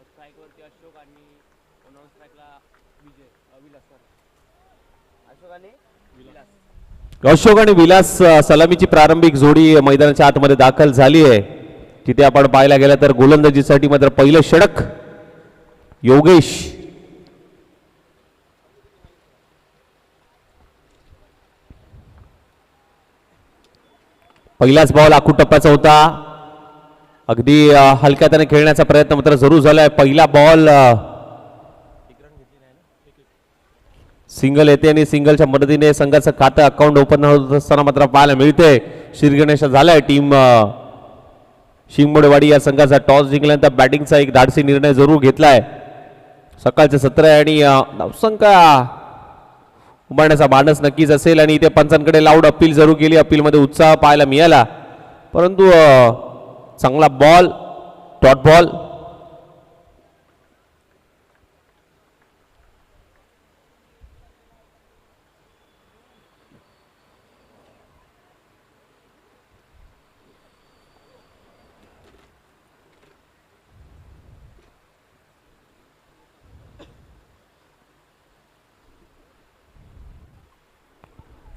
स्ट्राईकवरती अशोक आणि नॉन स्ट्राईकला विलास अशोक आणि विलास सलामीची प्रारंभिक जोडी मैदानाच्या आतमध्ये दाखल झाली आहे. तिथे आपण पाहायला गेला तर गोलंदाजीसाठी मात्र पहिलं षटक योगेश. पहिलाच बॉल आखूड टप्प्याचा होता. अगदी हलक्या त्याने खेळण्याचा प्रयत्न मात्र जरूर झालाय. पहिला बॉल सिंगल येते आणि सिंगलच्या मदतीने संघाचं खातं अकाउंट ओपन होत असताना मात्र पाहायला मिळते. श्रीगणेश झालाय. टीम शिंगमोडेवाडी या संघाचा टॉस जिंकल्यानंतर बॅटिंगचा एक धाडसी निर्णय जरूर घेतलाय. सकाळचे 17 आणि धावसंख्या उभारण्याचा मानस नक्कीच असेल आणि इथे पंचांकडे लाऊड अपील जरूर केली. अपीलमध्ये उत्साह पाहायला मिळाला परंतु चांगला बॉल डॉट बॉल.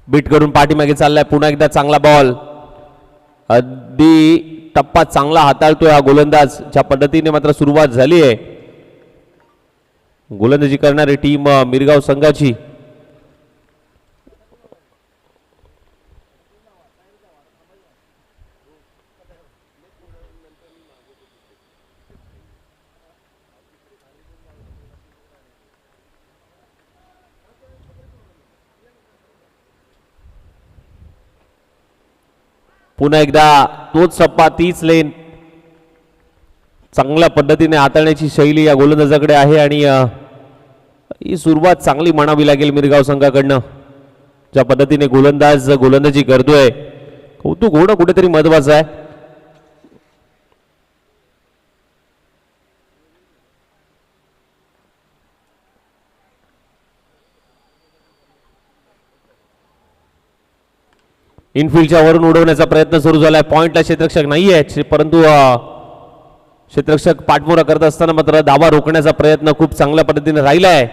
बीट करून पाठीमागे चाललाय. पुन्हा एकदा चांगला बॉल. अगदी टप्पा चांगला हाताळतोय हा गोलंदाज. ज्या पद्धतीने मात्र सुरुवात झाली आहे गोलंदाजी करणारी टीम मिरगाव संघाची. पुन्हा एकदा तोच टप्पा तीच लेन चांगल्या पद्धतीने हाताळण्याची शैली या गोलंदाजाकडे आहे आणि ही सुरुवात चांगली म्हणावी लागेल मिरगाव संघाकडनं. ज्या पद्धतीने गोलंदाज गोलंदाजी करतोय कौतुक होणं कुठेतरी महत्वाचं आहे. इनफिल्डच्या वरून उडवण्याचा प्रयत्न सुरू झालाय. पॉइंटला क्षेत्ररक्षक नाहीये परंतु क्षेत्ररक्षक पाठमोरा करत असताना मात्र धावा रोखण्याचा प्रयत्न खूप चांगल्या पद्धतीने राहिलाय.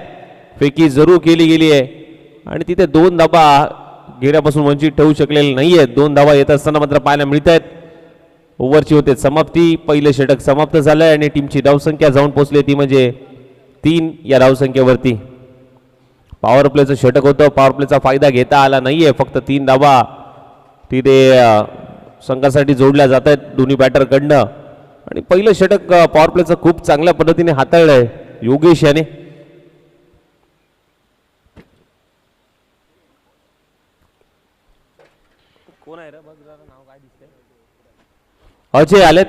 फेकी जरूर केली गेली आहे आणि तिथे 2 धावा घेण्यापासून वंचित ठेवू शकलेले नाहीये. 2 धावा येत असताना मात्र पाहायला मिळत आहेत. ओव्हरची होते समाप्ती. पहिले षटक समाप्त झालंय आणि टीमची धावसंख्या जाऊन पोहोचली ती म्हणजे 3 या धावसंख्येवरती. पॉवर प्लेचं षटक होतं. पॉवर प्लेचा फायदा घेता आला नाहीये. फक्त 3 धावा तिथे संघासाठी जोडल्या जात आहेत दोन्ही बॅटरकडनं आणि पहिलं षटक पॉवर प्लेचं खूप चांगल्या पद्धतीने हाताळलंय योगेश याने. कोण आहे रे बघ जरा नाव काय दिसतंय. अजय आलेत.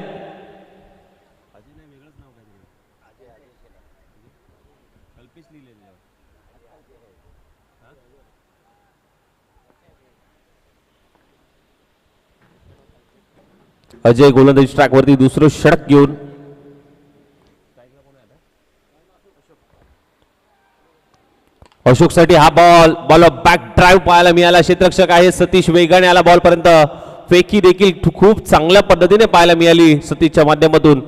अजय गोलंदाजी ट्रॅक वरती दुसरं षटक घेऊन अशोक साठी हा बॉल बॅक ड्राईव्ह पाहायला मिळाला. क्षेत्ररक्षक आहे सतीश वेगाने आला बॉल पर्यंत. फेकी देखील खूप चांगल्या पद्धतीने पाहायला मिळाली सतीशच्या माध्यमातून.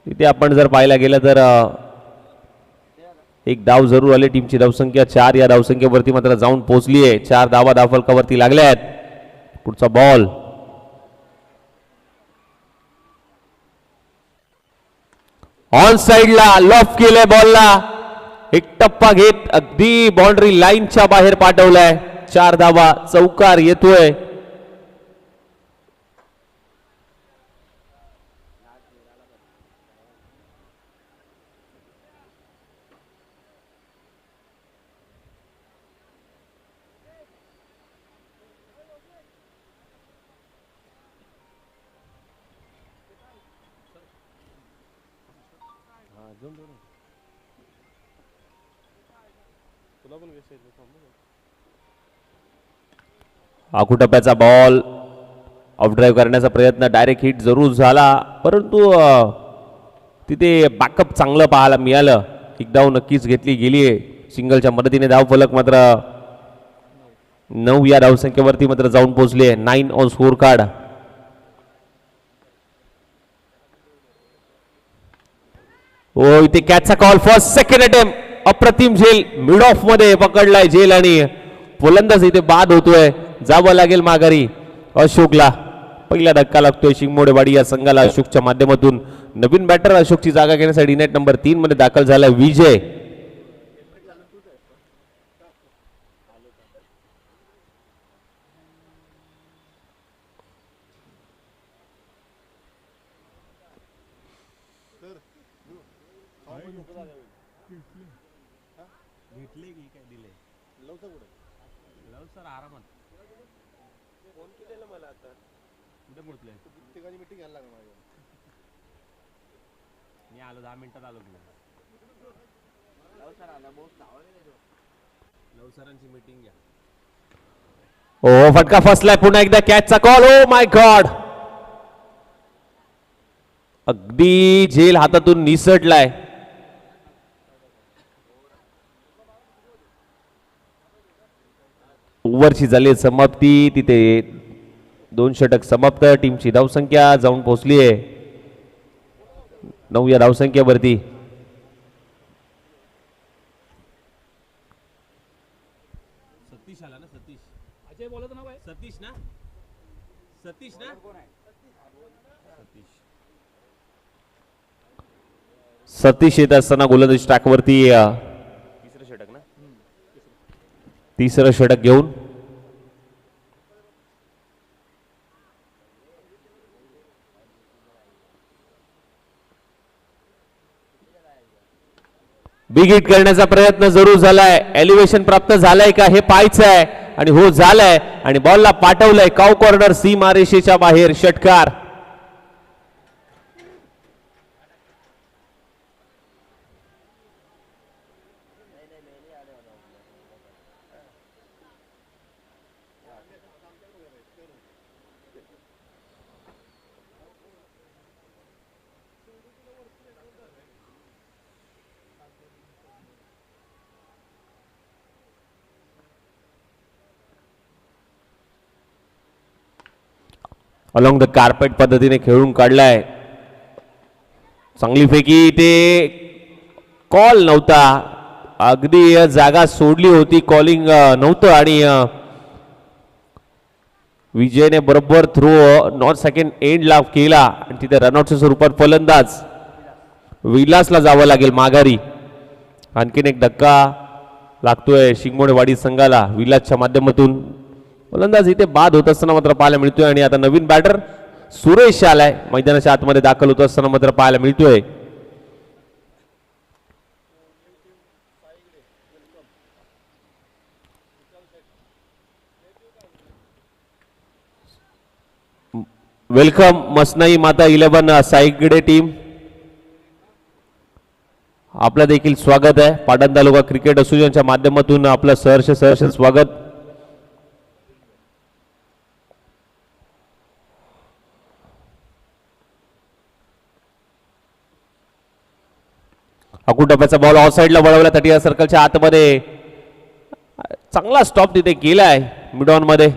इथे आपण जर पाहायला गेलं तर एक धाव जरूर आली. टीमची धावसंख्या 4 या धावसंख्येवरती मात्र जाऊन पोहोचली आहे. 4 धावा धावफलकावरती लागल्या आहेत. पुढचा बॉल ऑन साइडला लॉफ केलंय. बॉलला एक टप्पा घेत अगदी बाउंड्री लाईनच्या बाहेर पाठवलाय. 4 धावा. चौकार येतोय. आखू टप्प्याचा बॉल ऑफ ड्राईव्ह करण्याचा प्रयत्न. डायरेक्ट हिट जरूर झाला परंतु तिथे बॅकअप चांगलं पाहायला मिळालं. एक धाव नक्कीच घेतली गेली आहे. सिंगलच्या मदतीने धाव फलक मात्र 9 या धावसंख्येवरती मात्र जाऊन पोहोचले. 9 ऑन स्कोर कार्ड. ओ इथे कॅचचा कॉल फर्स्ट सेकंड अटेम्प्ट अप्रतिम झेल मिड ऑफ मध्ये पकडलाय झेल आणि फलंदाज इथे बाद होतोय जावं लागेल माघारी अशोकला पहिला धक्का लागतोय शिंगमोडेवाडी या संघाला अशोकच्या माध्यमातून नवीन बॅटर अशोकची जागा घेण्यासाठी नेट नंबर 3 मध्ये दाखल झालाय विजय मी आलो 10 मिनिटात आलो लवसरांची मीटिंग घ्या ओ फटका फसलाय पुन्हा एकदा कॅचचा कॉल ओ माय गॉड अगदी झेल हातातून निसटलाय ओव्हरची झाली समाप्ती तिथे 2 षटक समाप्त टीमची धावसंख्या जाऊन पोहोचली आहे 9 या धावसंख्येवरती सतीश आला ना सतीश अजय बोलत नाव आहे सतीश ना सतीश सतीश येत असताना गोलंदाजी ट्रॅकवरती तिसरं षटक घेऊन बिग हिट करण्याचा प्रयत्न जरूर झालाय एलिव्हेशन प्राप्त झालंय का हे पाहायचं आहे आणि हो झालंय आणि बॉलला पाठवलंय काउ कॉर्नर सीमा रेषेच्या बाहेर षटकार अलॉंग द कार्पेट पद्धतीने खेळून काढलाय चांगली फेकी ते कॉल नव्हता अगदी जागा सोडली होती कॉलिंग नव्हतं आणि विजयने बरोबर थ्रो नॉट सेकंड एंडला केला आणि तिथे रनआउटच्या स्वरूपात फलंदाज विलासला जावं लागेल माघारी आणखीन एक धक्का लागतोय शिंगमोडेवाडी संघाला विलासच्या माध्यमातून फलंदाज इथे बाद होत असताना मात्र पाहायला मिळतोय आणि आता नवीन बॅटर सुरेश आलाय मैदानाच्या आतमध्ये दाखल होत असताना मात्र पाहायला मिळतोय वेलकम मसनाई माता 11 साईगडे टीम आपलं देखील स्वागत आहे पाटण तालुका क्रिकेट असोसिएशनच्या माध्यमातून आपलं सहर्ष स्वागत अकुटप्याचा बॉल ऑफ साइडला वळवला तटीय सर्कलच्या आतमध्ये चांगला स्टॉप तिथे केलाय मिड ऑन मध्ये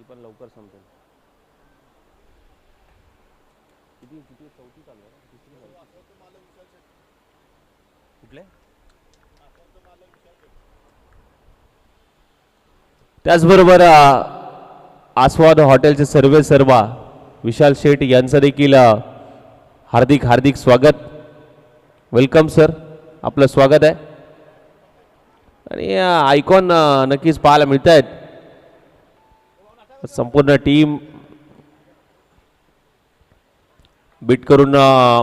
पण लवकर संपेल किती चौथी चालू कुठले त्याचबरोबर आस्वाद हॉटेलचे सर्वे सर्वा विशाल शेठ यांचं देखील हार्दिक स्वागत वेलकम सर आपलं स्वागत आहे आणि आयकॉन नक्कीच पाहायला मिळत आहेत संपूर्ण टीम बीट करून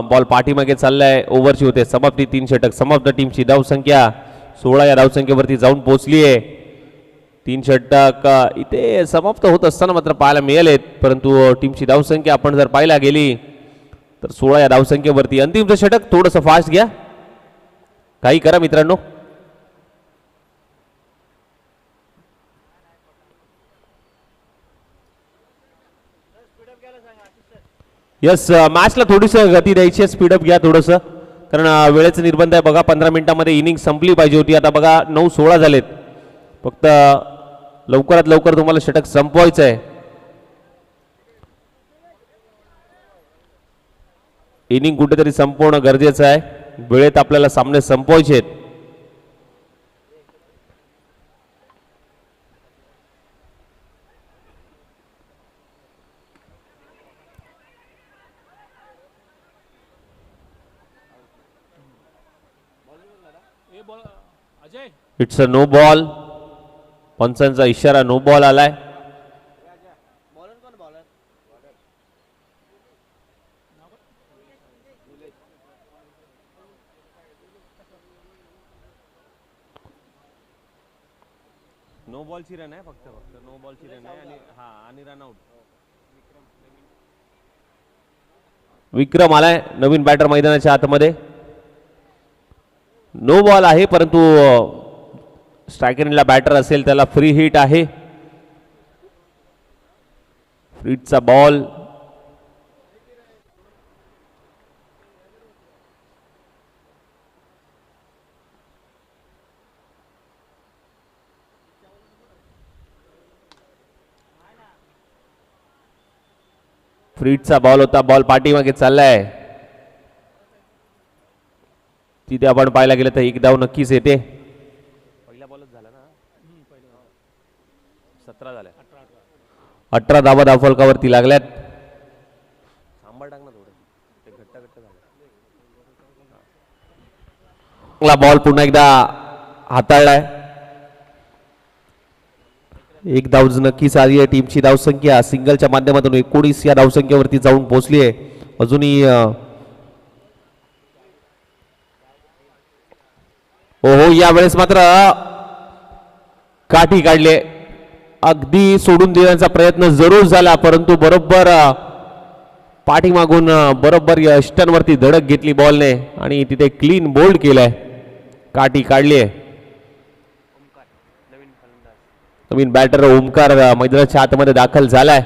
बॉल पाठीमागे चाललाय ओव्हरची होते समाप्ती 3 षटक समाप्त टीमची धावसंख्या 16 या धावसंख्येवरती जाऊन पोहोचली आहे 3 षटक इथे समाप्त होत असताना मात्र पाहायला मिळालेत परंतु टीमची धावसंख्या आपण जर पाहायला गेली तर 16 या धावसंख्येवरती अंतिमचं षटक थोडंसं फास्ट घ्या काही करा मित्रांनो यस मॅचला थोडीशी गती द्यायची स्पीडअप घ्या थोडंसं कारण वेळेचे निर्बंध आहे बघा. 15 मिनिटांमध्ये इनिंग संपली पाहिजे होती. आता बघा 9-16 झालेत. फक्त लवकरात लवकर तुम्हाला षटक संपवायचं आहे. इनिंग कुठेतरी संपवणं गरजेचं आहे. वेळेत आपल्याला सामने संपवायचे आहेत. It's a no ball. पंचांचा इशारा नो बॉल आलाय. नो बॉलची रन आहे फक्त नो बॉलची रन आहे आणि रन आउट. विक्रम आलाय नवीन बॅटर मैदानाच्या आतमध्ये. नो बॉल आहे परंतु स्ट्रायकरला बॅटर असेल त्याला फ्री हिट आहे. फ्रीटचा बॉल. फ्रीटचा बॉल होता. बॉल पाठीमागे चाललाय. तिथे आपण पाहायला गेलं तर एक धाव नक्कीच येते. पहिला बॉलच झाला ना. 17 झाल्या. 18 धावा धावफलकावरती लागल्यात. सांभाळ टाक ना थोडं. ते घट्ट झालं. बॉल पुन्हा एकदा हाताळलाय. एक धाव नक्कीच आली आहे. टीमची धावसंख्या सिंगलच्या माध्यमातून 19 या धावसंख्येवरती जाऊन पोहोचली आहे. अजूनही हो यावेळेस मात्र काठी काढले. अगदी सोडून देण्याचा प्रयत्न जरूर झाला परंतु बरोबर पाठीमागून बरोबर यष्टांवरती धडक घेतली बॉलने आणि तिथे क्लीन बोल्ड केलाय. काठी काढली आहे. नवीन बॅटर ओमकार मैदानाच्या आतमध्ये दाखल झालाय.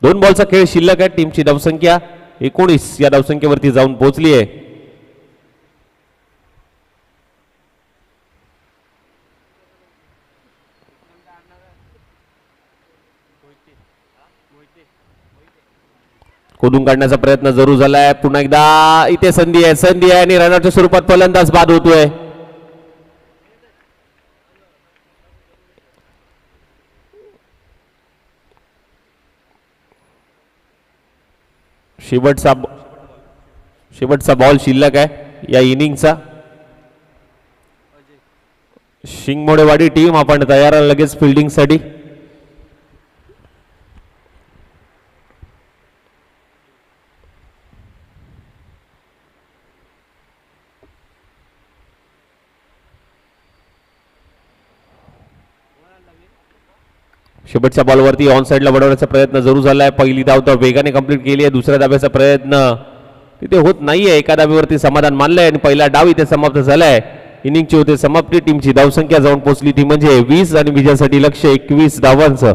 दोन बॉलचा खेळ शिल्लक आहे. टीमची धावसंख्या 19 या धावसंख्येवरती जाऊन पोहोचली आहे. खोदून काढण्याचा प्रयत्न जरूर झालाय. पुन्हा एकदा इथे संधी आहे आणि रनआउटच्या स्वरूपात फलंदाज बाद होतोय. शेवटचा बॉल शिल्लक आहे या इनिंगचा. शिंगमोडेवाडी टीम आपण तयार आहे लगेच फिल्डिंगसाठी. शेवटच्या बॉलवरती ऑन साइडला वळवण्याचा प्रयत्न जरूर झालाय. पहिली धाव तर वेगाने कंप्लीट केली आहे. दुसऱ्या धाब्याचा प्रयत्न तिथे होत नाहीये. एका धाब्यावरती समाधान मानलंय आणि पहिला डाव इथे समाप्त झालाय. इनिंगची होते समाप्ती. टीमची धावसंख्या जाऊन पोहोचली ती म्हणजे 20 आणि विजयासाठी लक्ष 21 धावांचं.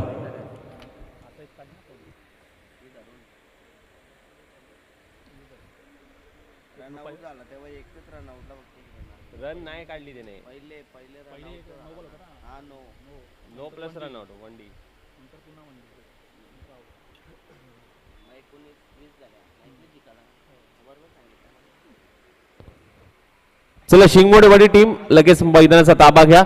रन नाही काढली त्याने. No plus run out 1D. चला शिंगमोडेवाडी टीम लगेच मैदानाचा ताबा घ्या.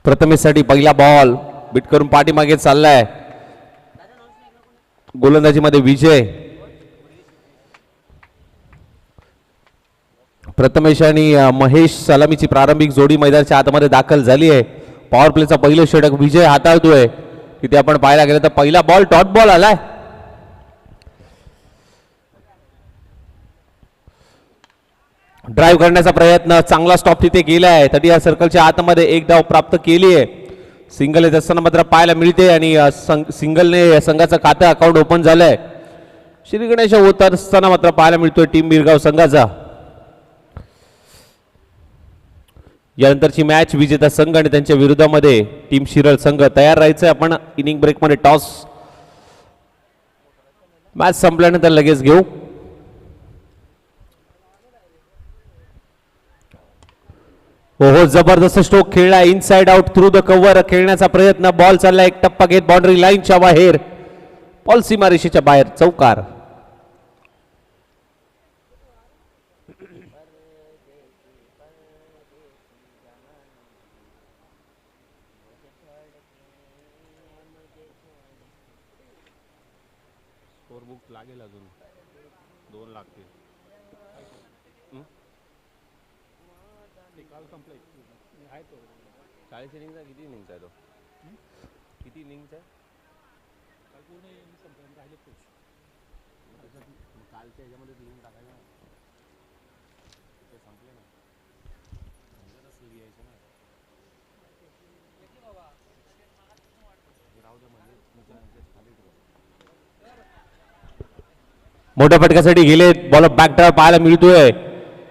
प्रथमेशसाठी पहिला बॉल बीट करून पाठीमागे चाललाय. गोलंदाजीमध्ये विजय. प्रथमेश आणि महेश सलामीची प्रारंभिक जोडी मैदानाच्या आतमध्ये दाखल झाली आहे. पॉवर प्लेचा पहिलं षटक विजय हाताळतोय. तिथे आपण पाहायला गेलं तर पहिला बॉल डॉट बॉल आलाय. ड्राईव्ह करण्याचा प्रयत्न, चांगला स्टॉप तिथे केलाय. तरी या सर्कलच्या आतमध्ये एक धाव प्राप्त केली आहे. सिंगल येत असताना मात्र पाहायला मिळते आणि सिंगलने संघाचं खातं अकाउंट ओपन झालंय. श्री गणेश होत असताना मात्र पाहायला मिळतोय टीम बिरगाव संघाचा. यानंतरची मॅच विजेता संघ आणि त्यांच्या विरोधामध्ये टीम शिरळ संघ तयार राहायचंय. आपण इनिंग ब्रेकमध्ये टॉस मॅच संपल्यानंतर लगेच घेऊ. हो जबरदस्त स्ट्रोक खेळला. Inside out through the cover खेळण्याचा प्रयत्न. बॉल चालला एक टप्पा घेत बाउंड्री लाईनच्या बाहेर. बॉल सीमारेषेच्या बाहेर चौकार. स्कोर बुक लागेल अजून 2 लागतील. काल संपले आहे तो 40 इनिंगचा. किती इनिंगचा आहे तो? किती इनिंगचा आहे? काल पूर्ण इनिंग संपले राहिले खुश. कालच्या ह्याच्यामध्ये लिहून टाकायला ते संपले ना. लिहायचं ना. राहू दे म्हणजे खाली ठेवा. मोठ्या फटक्यासाठी गेले. बॉल बॅकड्राव पाहायला मिळतोय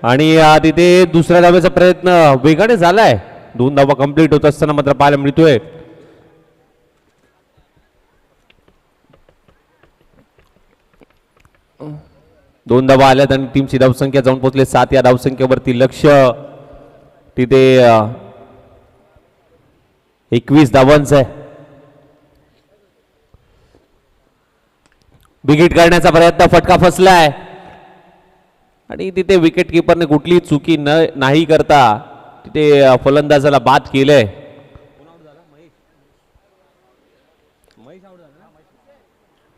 आणि तिथे दुसऱ्या धाब्याचा प्रयत्न वेगाने झालाय. 2 धावा कंप्लीट होत असताना मात्र पाहायला मिळतोय. दोन धावा आल्यात आणि टीमची धावसंख्या जाऊन पोहोचले 7. या धावसंख्येवरती लक्ष तिथे 21 धावांचं आहे. विकेट काढण्याचा प्रयत्न, फटका फसलाय आणि तिथे विकेट किपरने कुठलीही चुकी नाही करता तिथे फलंदाजाला बाद केलंय.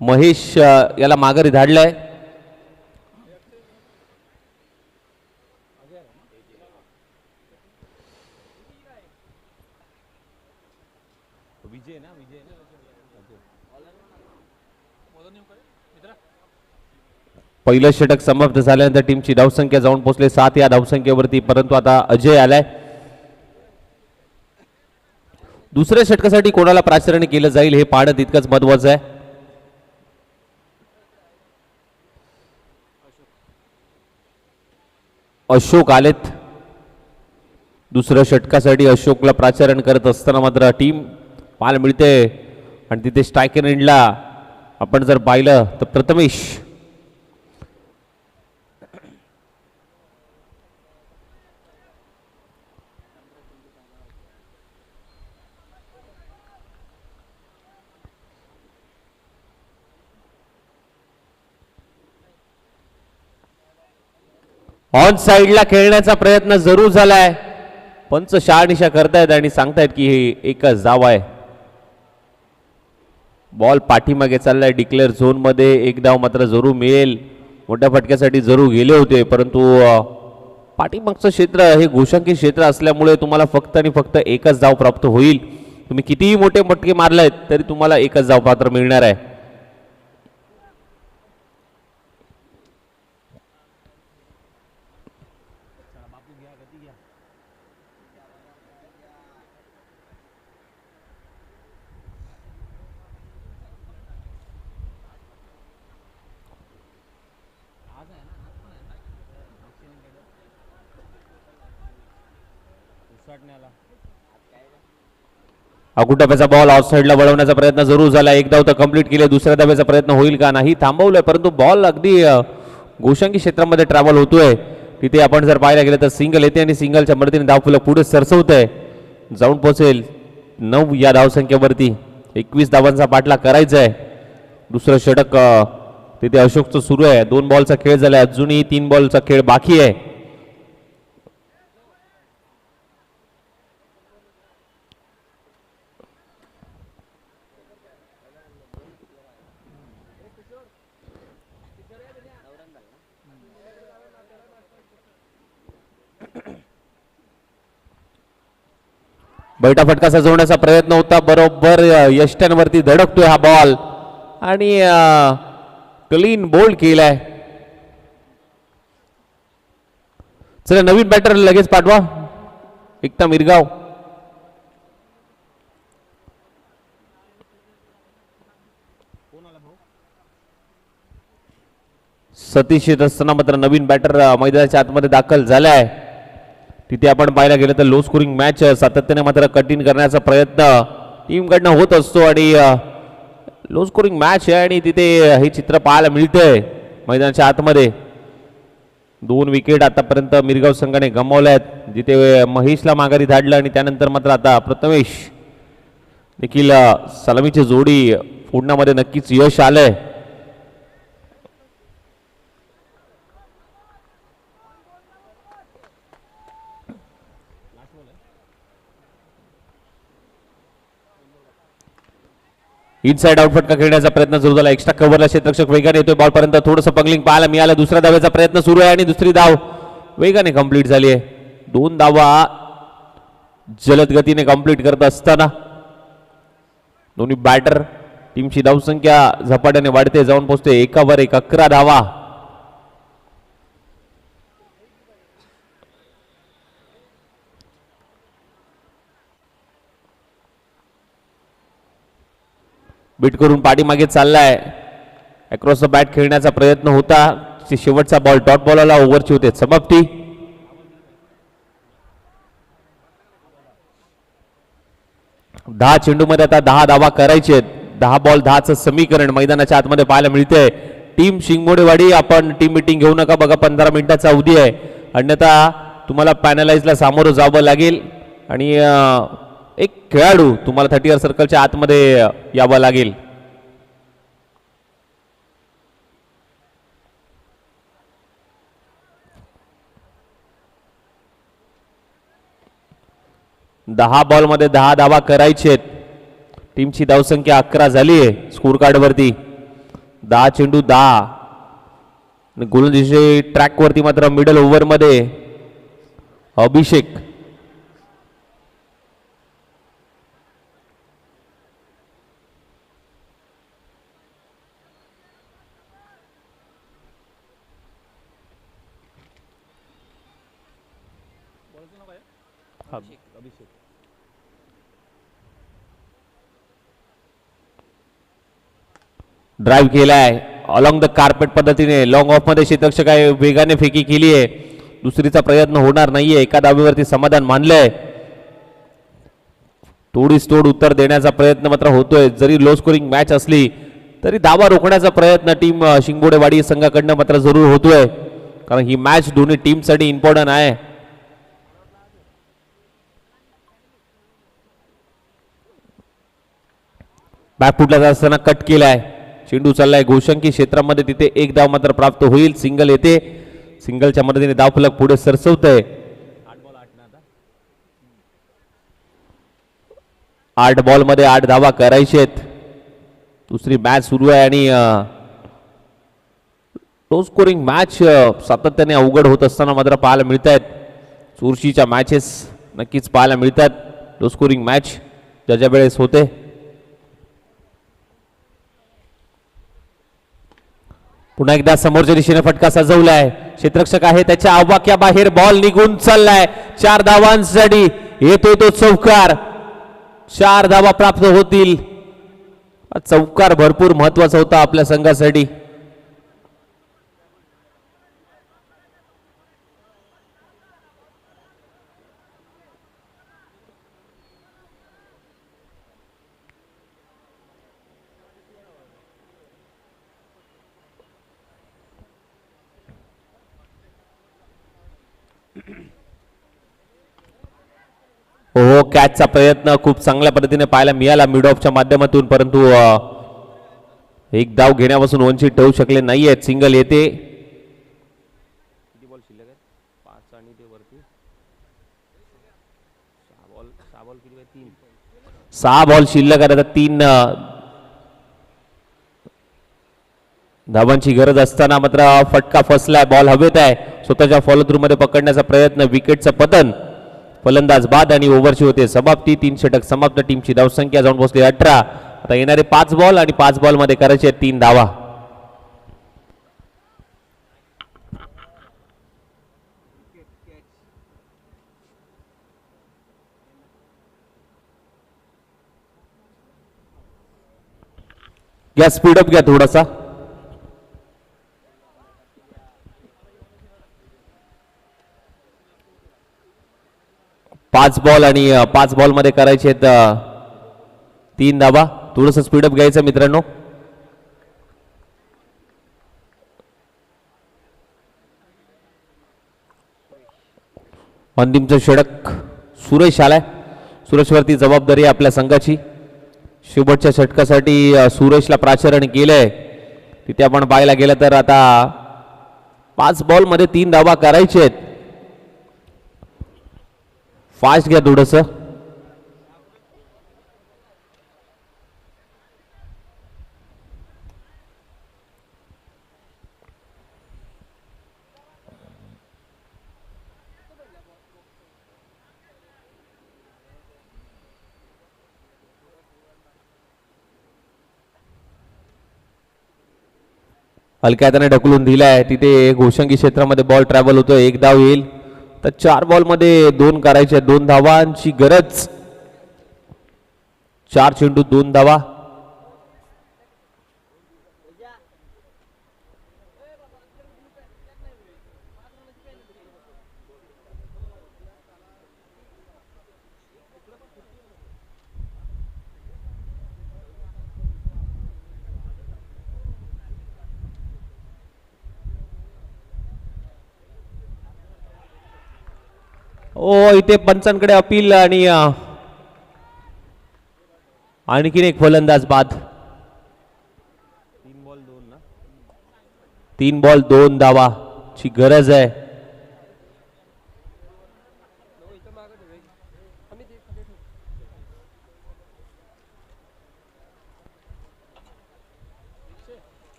महेश याला माघारी धाडलाय. पहिलं षटक समाप्त झाल्यानंतर टीमची धावसंख्या जाऊन पोहोचले 7 या धावसंख्येवरती. परंतु आता अजय आलाय. दुसऱ्या षटकासाठी कोणाला प्राचार्य केलं जाईल हे पाहणं तितकंच महत्वाचं आहे. अशोक आलेत दुसऱ्या षटकासाठी. अशोकला प्राचार्य करत असताना मात्र टीम पाहायला मिळते आणि तिथे स्ट्रायकर एंडला आपण जर पाहिलं तर प्रथमेश ऑन साइडला खेळण्याचा प्रयत्न जरूर झालाय. पंच शहानिशा करतायत आणि सांगतायत की हे एकच धाव आहे. बॉल पाठीमागे चाललाय डिक्लेअर झोन मध्ये. एक धाव मात्र जरूर मिळेल. मोठ्या फटक्यासाठी जरूर गेले होते परंतु पाठीमागचं क्षेत्र हे घोषांकित क्षेत्र असल्यामुळे तुम्हाला फक्त आणि फक्त एकच धाव प्राप्त होईल. तुम्ही कितीही मोठे फटके मारलेत तरी तुम्हाला एकच धाव पात्र मिळणार आहे. अगुटाप्याचा बॉल ऑफ साइडला वळवण्याचा प्रयत्न जरूर झाला. एक धाव तर कंप्लीट केले. दुसऱ्या धाब्याचा प्रयत्न होईल का नाही थांबवलंय परंतु बॉल अगदी घोषांकी क्षेत्रामध्ये ट्रॅव्हल होतोय. तिथे आपण जर पाहायला गेलं तर सिंगल येते आणि सिंगलच्या मदतीने धावफलक पुढे सरसवतंय. जाऊन पोहोचेल 9 या धावसंख्येवरती. 21 धावांचा पाठला करायचा आहे. दुसरं षटक तिथे अशोकचं सुरू आहे. 2 बॉलचा खेळ झालाय. अजूनही 3 बॉलचा खेळ बाकी आहे. बैठा फटका सजवण्याचा प्रयत्न होता, बरोबर यष्ट्यांवरती धडकतोय हा बॉल आणि क्लीन बोल्ड केलाय. चला नवीन बॅटर लगेच पाठवा, एकता मिरगाव. सतीश येत असताना मात्र नवीन बॅटर मैदानाच्या आतमध्ये दाखल झालाय. तिथे आपण पाहायला गेलं तर लो स्कोरिंग मॅच सातत्याने मात्र कठीण करण्याचा प्रयत्न टीमकडनं होत असतो आणि लो स्कोरिंग मॅच आहे आणि तिथे हे चित्र पाहायला मिळतंय मैदानाच्या आतमध्ये. 2 विकेट आतापर्यंत मिरगाव संघाने गमावल्या आहेत, जिथे महेशला माघारी धाडलं आणि त्यानंतर मात्र आता प्रथमेश देखील सलामीची जोडी फोडण्यामध्ये नक्कीच यश आलंय. इनसाइड आउट फटका खेळण्याचा प्रयत्न सुरू झाला. एक्स्ट्रा कव्हरला क्षेत्ररक्षक वेगाने येतोय, बॉल पर्यंत थोडंसं पंगलिंग पाहायला मिळालं. दुसऱ्या धावेचा प्रयत्न सुरू आहे आणि दुसरी धाव वेगाने कंप्लीट झाली आहे. 2 धावा जलद गतीने कंप्लीट करत असताना दोन्ही बॅटर टीमची धावसंख्या झपाट्याने वाढते, जाऊन पोहोचते 1 11 धावा. बीट करून पाठीमागे चाललाय. अक्रॉस द बॅट खेळण्याचा प्रयत्न होता. शेवटचा बॉल डॉट बॉलला ओव्हरची होते समाप्ती. दहा चेंडूमध्ये आता 10 धावा करायचे आहेत. 10 बॉल 10चं समीकरण मैदानाच्या आतमध्ये पाहायला मिळतंय. टीम शिंगमोडेवाडी आपण टीम मिटिंग घेऊ नका बघा, 15 मिनिटाचा अवधी आहे, अन्यथा तुम्हाला पॅनलाइजला सामोरं जावं लागेल आणि एक खेळाडू तुम्हाला 30 सर्कलच्या आतमध्ये यावं लागेल. दहा बॉल मध्ये 10 धावा करायचे आहेत. टीमची धावसंख्या 11 झाली आहे स्कोर कार्ड वरती. 10 चेंडू 10. गोलंदाजी ट्रॅक वरती मात्र मिडल ओव्हर मध्ये अभिषेक. ड्राईव्ह केलाय अलॉंग द कार्पेट पद्धतीने. लॉंग ऑफ मध्ये क्षेत्ररक्षक आहे, वेगाने फेकी केली आहे. दुसरीचा प्रयत्न होणार नाहीये. एका धावेवरती समाधान मानलंय. तोडीस तोड उत्तर देण्याचा प्रयत्न मात्र होतोय. जरी लो स्कोरिंग मॅच असली तरी धावा रोखण्याचा प्रयत्न टीम शिंगोडेवाडी संघाकडनं मात्र जरूर होतोय, कारण ही मॅच दोन्ही टीमसाठी इम्पॉर्टंट आहे. बॅकफुटला जात असताना कट केलाय. चेंडू चाललाय गोशंकी क्षेत्रामध्ये, तिथे 1 धाव मात्र प्राप्त होईल. सिंगल येते. सिंगलच्या मदतीने धावफलक पुढे सरसवतंय. 8 बॉल मध्ये 8 धावा करायचे आहेत. दुसरी मॅच सुरू आहे आणि लो स्कोरिंग मॅच सातत्याने अवघड होत असताना मात्र पाहायला मिळत आहेत. चुरशीच्या मॅचेस नक्कीच पाहायला मिळतात. लो स्कोरिंग मॅच ज्या वेळेस होते. पुन्हा एकदा समोरच्या दिशेने फटका सजवलाय. क्षेत्ररक्षक आहे त्याच्या आवाक्याबाहेर बॉल निघून चाललाय. 4 धावांसाठी येतोय तो चौकार. 4 धावा प्राप्त होतील. चौकार भरपूर महत्वाचा होता आपल्या संघासाठी. हो, कॅचचा प्रयत्न खूप चांगल्या पद्धतीने पाहायला मिळाला मिड ऑफच्या माध्यमातून, परंतु एक धाव घेण्यापासून वंचित ठेवू शकले नाहीयेत. सिंगल येते. 6 बॉल शिल्लक आहे. 3 धावांची गरज असताना मात्र फटका फसलाय. बॉल हवेत आहे. स्वतःच्या फॉलो थ्रू मध्ये पकडण्याचा प्रयत्न, विकेटचं पतन. फलंदाज बाद आणि ओव्हरची होते समाप्ती. 3 षटक समाप्त. टीमची धावसंख्या जाऊन पोहोचली 18. आता येणारे 5 बॉल आणि 5 बॉल मध्ये करायचे 3 धावा. घ्या स्पीडअप घ्या थोडासा. पाच बॉल आणि 5 बॉल मध्ये करायचे 3 धावा. थोडस स्पीडअप घ्यायचं मित्रांनो. अंतिमचं षटक सुरेश आलाय. सुरेशवरती जबाबदारी आपल्या संघाची. शेवटच्या षटकासाठी सुरेशला प्राचारण केलंय. तिथे आपण पाहायला गेलं तर आता 5 बॉल मध्ये 3 धावा करायचे आहेत. फास्ट घ्या थोडस. हलक्या हाताने ढकलून दिलाय. तिथे घोषंगी क्षेत्रामध्ये बॉल ट्रॅव्हल होतोय. 1 धाव येईल. तर 4 बॉल मध्ये 2 करायचे. 2 धावांची गरज. 4 चेंडू 2 धावा. ओ इथे पंचांकडे अपील आणि आणखीन एक फलंदाज बाद. 3 बॉल 2 धावाची गरज आहे.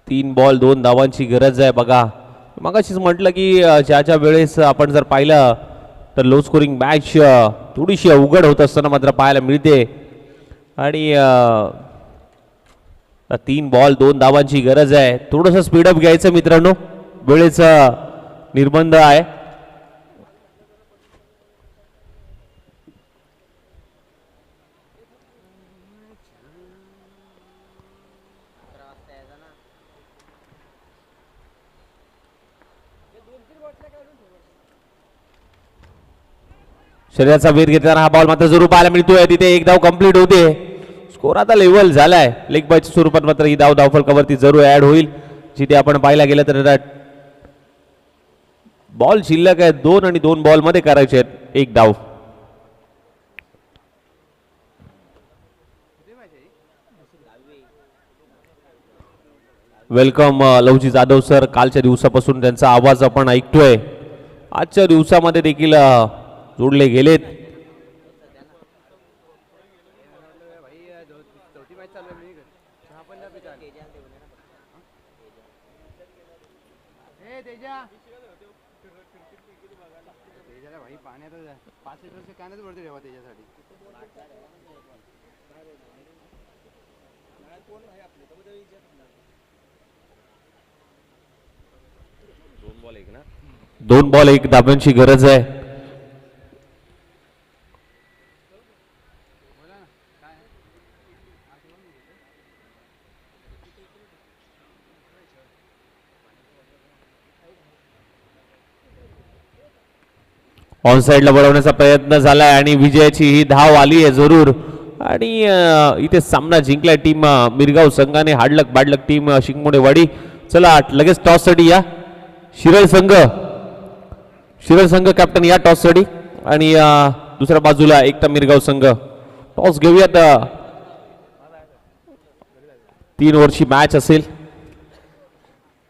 तीन बॉल 2 धावांची गरज आहे. बघा मगाशीच म्हटलं की ज्या वेळेस आपण जर पाहिलं तर लो स्कोरिंग मॅच थोडीशी अवघड होत असताना मात्र पाहायला मिळते. आणि 3 बॉल 2 धावांची गरज आहे. थोडंसं स्पीडअप घ्यायचं मित्रांनो. वेळेचा निर्बंध आहे. शरीराचा वेध घेताना हा बॉल मात्र जरूर पाहायला मिळतोय. तिथे 1 धाव कंप्लीट होते. स्कोर आता लेवल झालाय. लेग बायच्या स्वरूपात मात्र ही धाव धावफलकावरती जरूर ऍड होईल. जिथे आपण पाहायला गेलं तर बॉल शिल्लक आहे 2 आणि 2 बॉल मध्ये करायचे आहेत 1 धाव. Welcome Lavji Jadhav sir. कालच्या दिवसापासून त्यांचा आवाज आपण ऐकतोय. आजच्या दिवसामध्ये देखील जोडले गेलेत. दोन बॉल 1 धाब्यांची गरज आहे. ऑन साइडला वळवण्याचा प्रयत्न झालाय आणि विजयाची ही धाव आली आहे जरूर. आणि इथे सामना जिंकलाय टीम मिरगाव संघाने. हाडलक बाडलक टीम शिंगमोडेवाडी. चला लगेच टॉस साठी या. शिरळ संघ कॅप्टन या टॉस साठी. आणि दुसऱ्या बाजूला एकटा मिरगाव संघ. टॉस घेऊयात. 3 ओव्हरची मॅच असेल.